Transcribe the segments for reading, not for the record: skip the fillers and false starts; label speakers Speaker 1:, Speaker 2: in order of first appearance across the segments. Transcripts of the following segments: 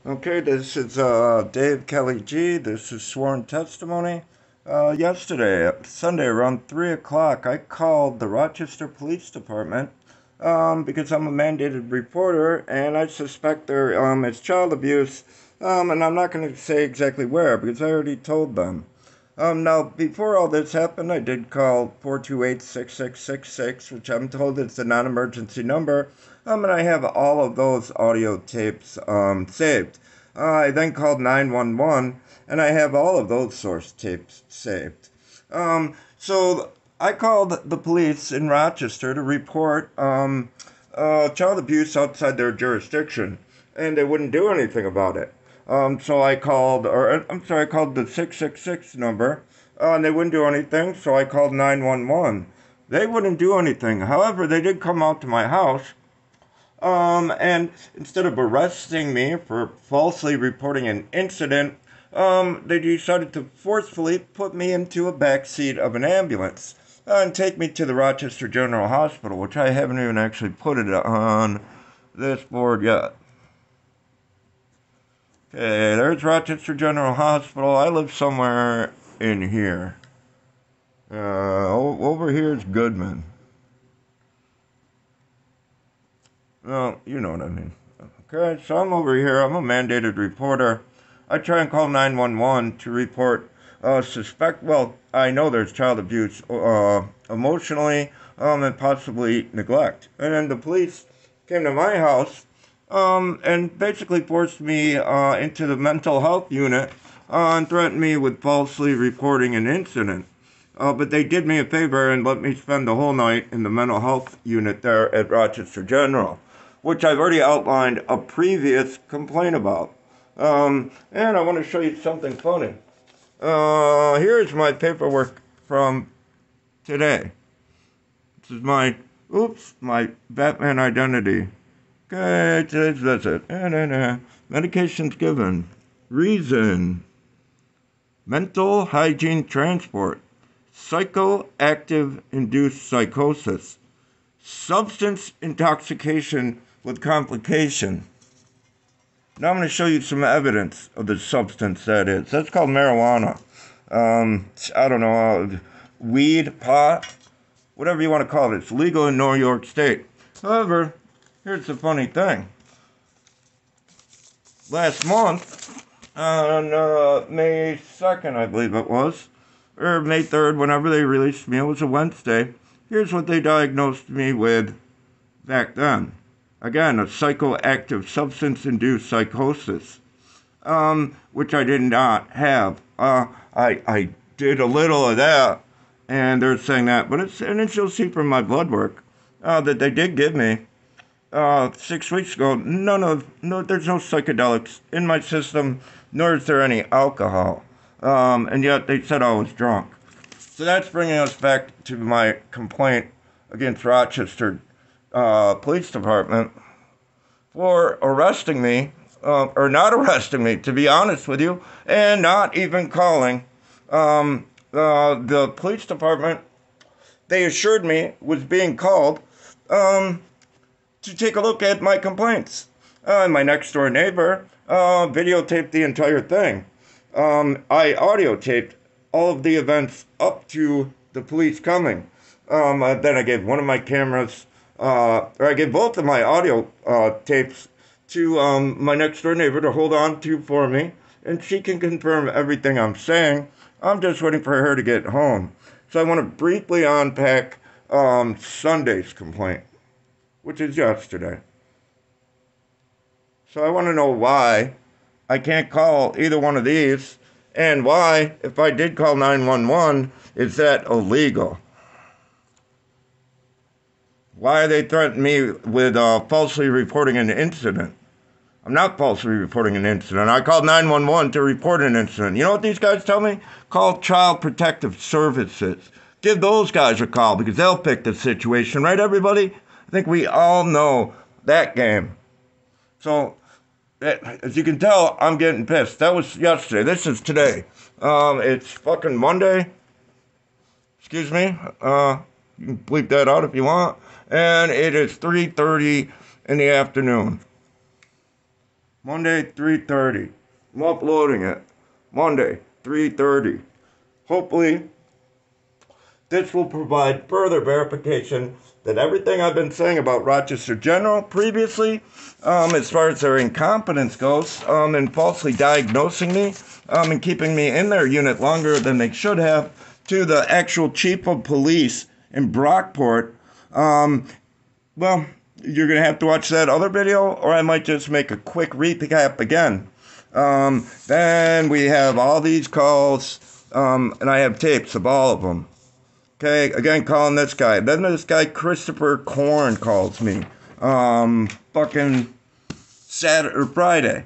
Speaker 1: Okay, this is Dave Kelly G. This is sworn testimony. Yesterday, Sunday, around 3 o'clock, I called the Rochester Police Department because I'm a mandated reporter and I suspect it's child abuse. And I'm not going to say exactly where because I already told them. Now, before all this happened, I did call 428-6666, which I'm told is a non-emergency number, and I have all of those audio tapes saved. I then called 911, and I have all of those source tapes saved. So I called the police in Rochester to report child abuse outside their jurisdiction, and they wouldn't do anything about it. So I called, or I'm sorry, I called the 666 number, and they wouldn't do anything, so I called 911. They wouldn't do anything. However, they did come out to my house, and instead of arresting me for falsely reporting an incident, they decided to forcefully put me into a back seat of an ambulance and take me to the Rochester General Hospital, which I haven't even actually put it on this board yet. Okay, there's Rochester General Hospital. I live somewhere in here. Over here is Goodman. Well, you know what I mean. Okay, so I'm over here. I'm a mandated reporter. I try and call 911 to report well, I know there's child abuse emotionally and possibly neglect. And then the police came to my house and basically forced me into the mental health unit and threatened me with falsely reporting an incident. But they did me a favor and let me spend the whole night in the mental health unit there at Rochester General, which I've already outlined a previous complaint about. And I want to show you something funny. Here's my paperwork from today. This is my Batman identity. Okay, today's visit. Medications given. Reason. Mental hygiene transport. Psychoactive induced psychosis. Substance intoxication with complication. Now I'm going to show you some evidence of the substance that is. That's called marijuana. I don't know, weed, pot, whatever you want to call it. It's legal in New York State. However, here's the funny thing. Last month, on May 2nd, I believe it was, or May 3rd, whenever they released me, it was a Wednesday. Here's what they diagnosed me with back then. Again, a psychoactive substance-induced psychosis, which I did not have. I did a little of that, and they're saying that, but and you'll see from my blood work that they did give me 6 weeks ago. No, there's no psychedelics in my system, nor is there any alcohol, and yet they said I was drunk. So that's bringing us back to my complaint against Rochester Police Department for arresting me, or not arresting me, to be honest with you, and not even calling the police department. They assured me was being called to take a look at my complaints. My next door neighbor videotaped the entire thing. I audio taped all of the events up to the police coming. Then I gave one of my cameras, or I gave both of my audio tapes to my next door neighbor to hold on to for me, and she can confirm everything I'm saying. I'm just waiting for her to get home. So I want to briefly unpack Sunday's complaint, which is yesterday. So I want to know why I can't call either one of these, and why, if I did call 911, is that illegal? Why are they threatening me with falsely reporting an incident? I'm not falsely reporting an incident. I called 911 to report an incident. You know what these guys tell me? Call Child Protective Services. Give those guys a call because they'll pick the situation, right, everybody? I think we all know that game. So, as you can tell, I'm getting pissed. That was yesterday. This is today. It's fucking Monday. Excuse me. You can bleep that out if you want. And it is 3:30 in the afternoon. Monday, 3:30. I'm uploading it. Monday, 3:30. Hopefully, this will provide further verification that everything I've been saying about Rochester General previously, as far as their incompetence goes, and falsely diagnosing me, and keeping me in their unit longer than they should have, to the actual chief of police in Brockport, well, you're going to have to watch that other video, or I might just make a quick recap again. Then we have all these calls, and I have tapes of all of them. Okay, again, calling this guy. Then this guy, Christopher Korn, calls me. Fucking Saturday or Friday.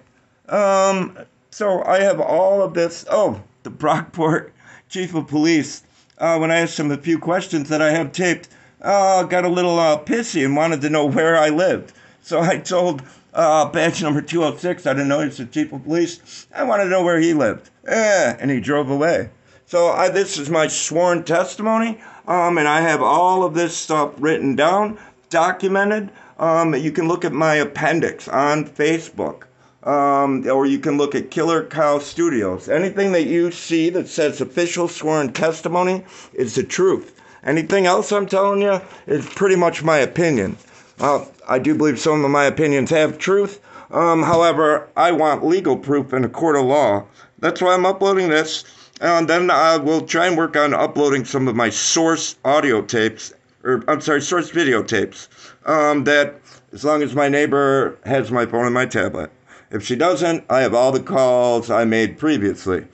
Speaker 1: So I have all of this. Oh, the Brockport chief of police, when I asked him a few questions that I have taped, got a little pissy and wanted to know where I lived. So I told badge number 206, I didn't know he was the chief of police. I wanted to know where he lived. And he drove away. So this is my sworn testimony, and I have all of this stuff written down, documented. You can look at my appendix on Facebook, or you can look at Killer Cow Studios. Anything that you see that says official sworn testimony is the truth. Anything else I'm telling you is pretty much my opinion. I do believe some of my opinions have truth. However, I want legal proof in a court of law. That's why I'm uploading this. And then I will try and work on uploading some of my source audio tapes, source videotapes. That as long as my neighbor has my phone and my tablet. If she doesn't, I have all the calls I made previously.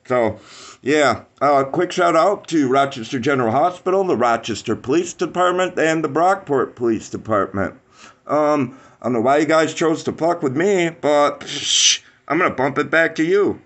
Speaker 1: So, yeah, quick shout out to Rochester General Hospital, the Rochester Police Department, and the Brockport Police Department. I don't know why you guys chose to fuck with me, but I'm going to bump it back to you.